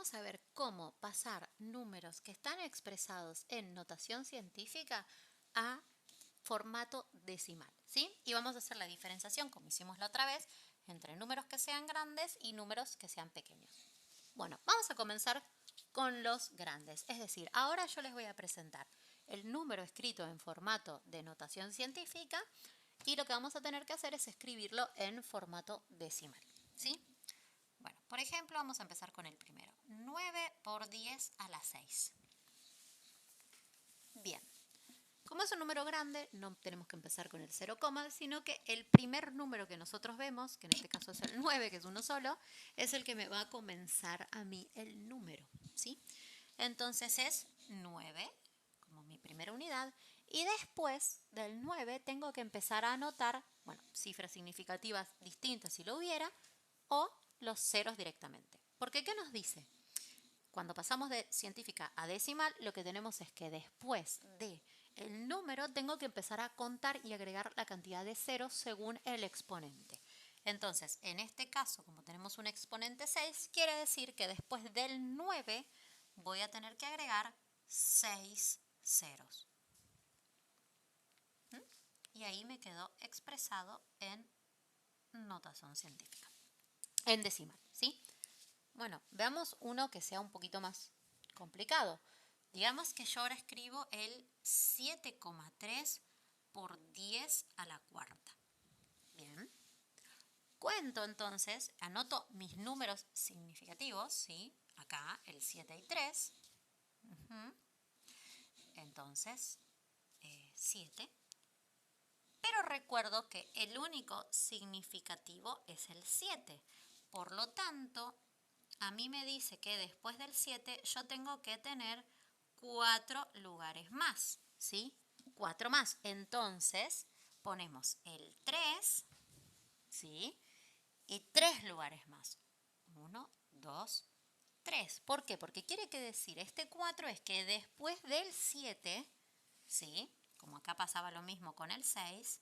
vamos a ver cómo pasar números que están expresados en notación científica a formato decimal, ¿sí? Y vamos a hacer la diferenciación, como hicimos la otra vez, entre números que sean grandes y números que sean pequeños. Bueno, vamos a comenzar con los grandes, es decir, ahora yo les voy a presentar el número escrito en formato de notación científica y lo que vamos a tener que hacer es escribirlo en formato decimal, ¿sí? Bueno, por ejemplo, vamos a empezar con el primero. 9 por 10 a la 6. Bien. Como es un número grande, no tenemos que empezar con el 0, sino que el primer número que nosotros vemos, que en este caso es el 9, que es uno solo, es el que me va a comenzar a mí el número, ¿sí? Entonces es 9 como mi primera unidad y después del 9 tengo que empezar a anotar, bueno, cifras significativas distintas si lo hubiera, o los ceros directamente. Porque ¿qué nos dice? Cuando pasamos de científica a decimal, lo que tenemos es que después de el número tengo que empezar a contar y agregar la cantidad de ceros según el exponente. Entonces, en este caso, como tenemos un exponente 6, quiere decir que después del 9 voy a tener que agregar 6 ceros. Y ahí me quedó expresado en notación científica, en decimal, ¿sí? Bueno, veamos uno que sea un poquito más complicado. Digamos que yo ahora escribo el 7,3 por 10 a la cuarta. Bien. Cuento entonces, anoto mis números significativos, ¿sí? Acá el 7 y 3. Entonces, 7. Pero recuerdo que el único significativo es el 7. Por lo tanto, a mí me dice que después del 7 yo tengo que tener 4 lugares más, ¿sí? 4 más. Entonces, ponemos el 3, ¿sí? Y 3 lugares más. 1, 2, 3. ¿Por qué? Porque quiere que decir, este 4 es que después del 7, ¿sí? Como acá pasaba lo mismo con el 6,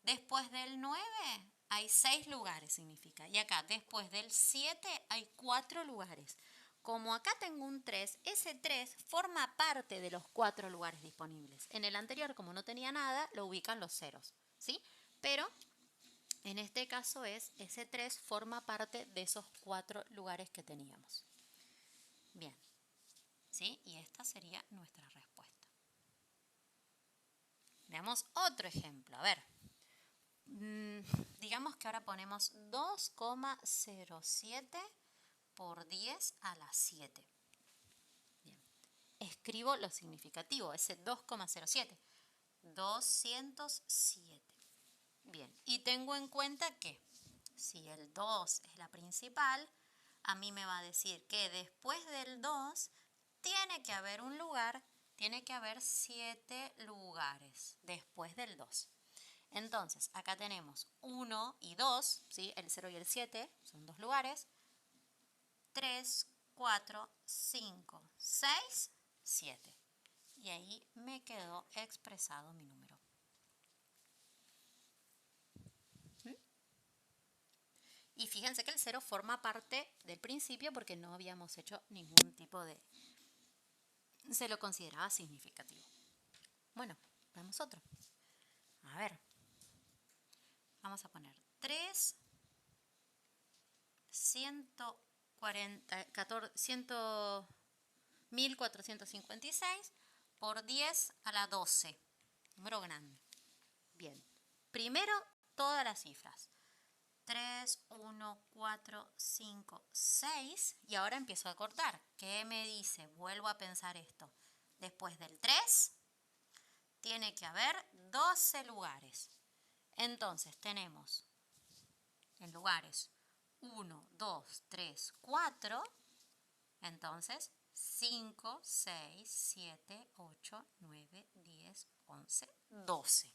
después del 9 hay 6 lugares, significa. Y acá, después del 7, hay 4 lugares. Como acá tengo un 3, ese 3 forma parte de los 4 lugares disponibles. En el anterior, como no tenía nada, lo ubican los ceros, ¿sí? Pero en este caso ese 3 forma parte de esos 4 lugares que teníamos. Bien, ¿sí? Y esta sería nuestra respuesta. Veamos otro ejemplo. A ver. Digamos que ahora ponemos 2,07 por 10 a la 7. Bien. Escribo lo significativo, ese 2,07. 207. Bien, y tengo en cuenta que si el 2 es la principal, a mí me va a decir que después del 2 tiene que haber un lugar, tiene que haber 7 lugares después del 2. Entonces, acá tenemos 1 y 2, ¿sí? El 0 y el 7 son 2 lugares. 3, 4, 5, 6, 7. Y ahí me quedó expresado mi número. Y fíjense que el 0 forma parte del principio porque no habíamos hecho ningún tipo de... Se lo consideraba significativo. Bueno, veamos otro. A ver. Vamos a poner 3, 1456 por 10 a la 12. Número grande. Bien. Primero, todas las cifras. 3, 1, 4, 5, 6. Y ahora empiezo a cortar. ¿Qué me dice? Vuelvo a pensar esto. Después del 3, tiene que haber 12 lugares. Entonces, tenemos en lugares 1, 2, 3, 4. Entonces, 5, 6, 7, 8, 9, 10, 11, 12.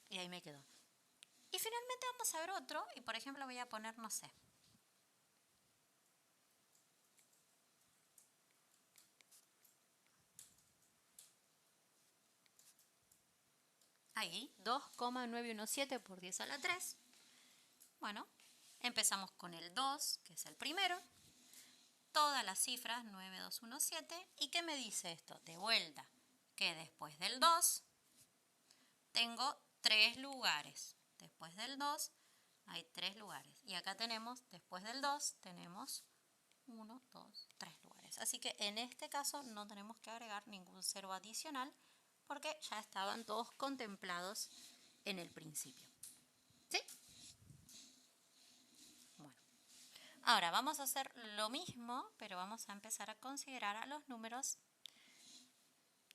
Y ahí me quedó. Y finalmente vamos a ver otro. Y por ejemplo voy a poner, no sé. Ahí, 2,917 por 10 a la 3. Bueno, empezamos con el 2, que es el primero. Todas las cifras, 9, 2, 1, 7. ¿Y qué me dice esto? De vuelta, que después del 2 tengo 3 lugares. Después del 2 hay 3 lugares. Y acá tenemos, después del 2, tenemos 1, 2, 3 lugares. Así que en este caso no tenemos que agregar ningún cero adicional porque ya estaban todos contemplados en el principio. ¿Sí? Bueno. Ahora vamos a hacer lo mismo, pero vamos a empezar a considerar a los números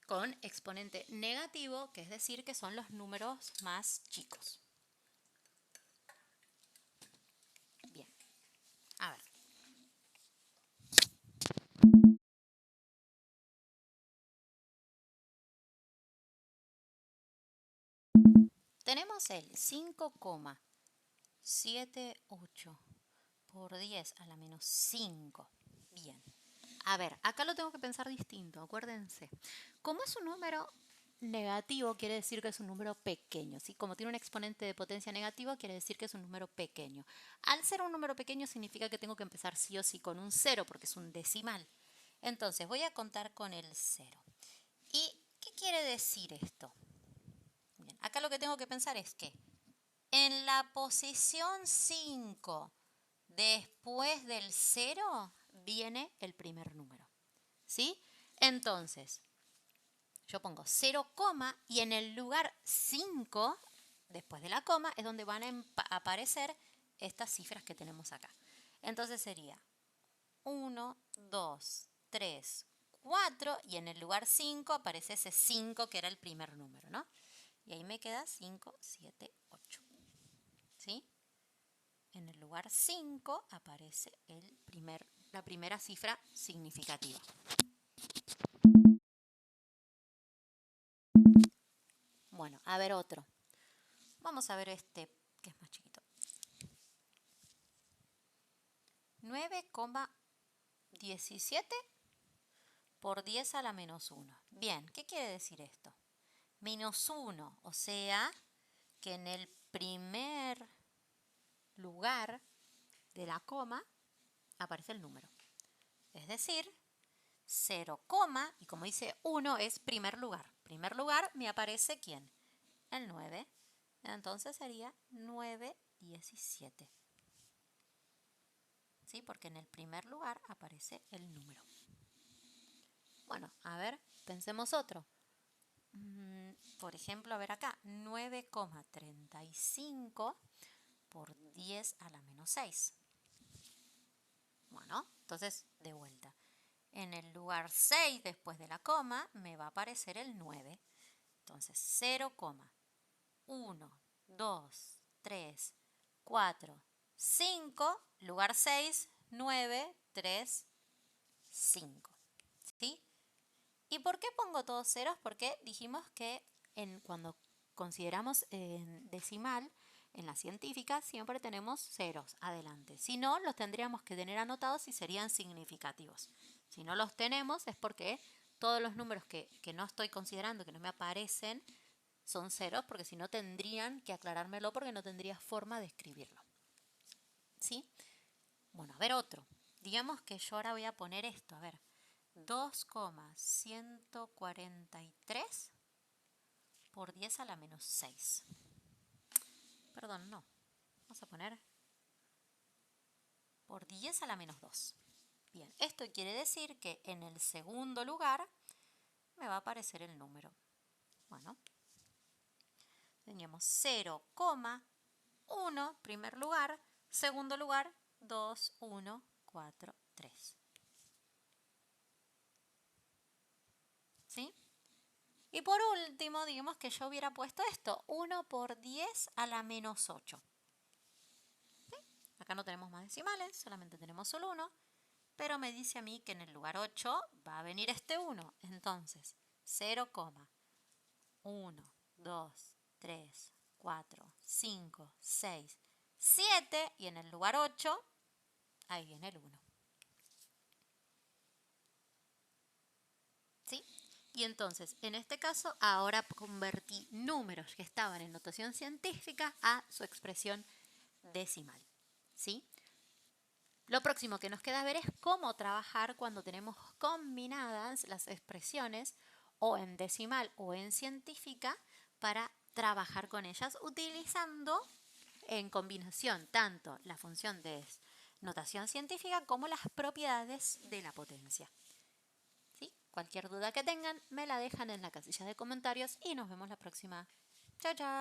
con exponente negativo, que es decir, que son los números más chicos. Bien, a ver. Tenemos el 5,78 por 10 a la menos 5. Bien. A ver, acá lo tengo que pensar distinto, acuérdense. Como es un número negativo, quiere decir que es un número pequeño, ¿sí? Como tiene un exponente de potencia negativo, quiere decir que es un número pequeño. Al ser un número pequeño significa que tengo que empezar sí o sí con un 0, porque es un decimal. Entonces, voy a contar con el 0. ¿Y qué quiere decir esto? Bien, acá lo que tengo que pensar es que en la posición 5, después del 0, viene el primer número. ¿Sí? Entonces, yo pongo 0, y en el lugar 5, después de la coma, es donde van a aparecer estas cifras que tenemos acá. Entonces sería 1, 2, 3, 4 y en el lugar 5 aparece ese 5 que era el primer número, ¿no? Y ahí me queda 5, 7, 8. ¿Sí? En el lugar 5 aparece la primera cifra significativa. Bueno, a ver otro. Vamos a ver este que es más chiquito. 9,17 por 10 a la menos 1. Bien, ¿qué quiere decir esto? Menos 1, o sea que en el primer lugar de la coma aparece el número. Es decir, 0, y como dice 1 es primer lugar. Primer lugar me aparece ¿quién? El 9. Entonces sería 9,17. ¿Sí? Porque en el primer lugar aparece el número. Bueno, a ver, pensemos otro. Por ejemplo, a ver acá, 9,35 por 10 a la menos 6. Bueno, entonces, de vuelta. En el lugar 6, después de la coma, me va a aparecer el 9. Entonces, 0, 1, 2, 3, 4, 5, lugar 6, 9, 3, 5. ¿Sí? ¿Y por qué pongo todos ceros? Porque dijimos que cuando consideramos en decimal, en la científica, siempre tenemos ceros adelante. Si no, los tendríamos que tener anotados y serían significativos. Si no los tenemos es porque todos los números que no estoy considerando, que no me aparecen, son ceros, porque si no tendrían que aclarármelo porque no tendría forma de escribirlo. ¿Sí? Bueno, a ver otro. Digamos que yo ahora voy a poner esto, a ver. 2,143 por 10 a la menos 6. Perdón, no. Vamos a poner por 10 a la menos 2. Bien, esto quiere decir que en el segundo lugar me va a aparecer el número. Bueno, tenemos 0,1, primer lugar, segundo lugar, 2, 1, 4, 3. ¿Sí? Y por último, digamos que yo hubiera puesto esto, 1 por 10 a la menos 8. ¿Sí? Acá no tenemos más decimales, solamente tenemos solo 1, pero me dice a mí que en el lugar 8 va a venir este 1. Entonces, 0, 1, 2, 3, 4, 5, 6, 7 y en el lugar 8, ahí viene el 1. ¿Sí? Y entonces, en este caso, ahora convertí números que estaban en notación científica a su expresión decimal, ¿sí? Lo próximo que nos queda ver es cómo trabajar cuando tenemos combinadas las expresiones o en decimal o en científica para trabajar con ellas utilizando en combinación tanto la función de notación científica como las propiedades de la potencia. ¿Sí? Cualquier duda que tengan me la dejan en la casilla de comentarios y nos vemos la próxima. Chao, chao.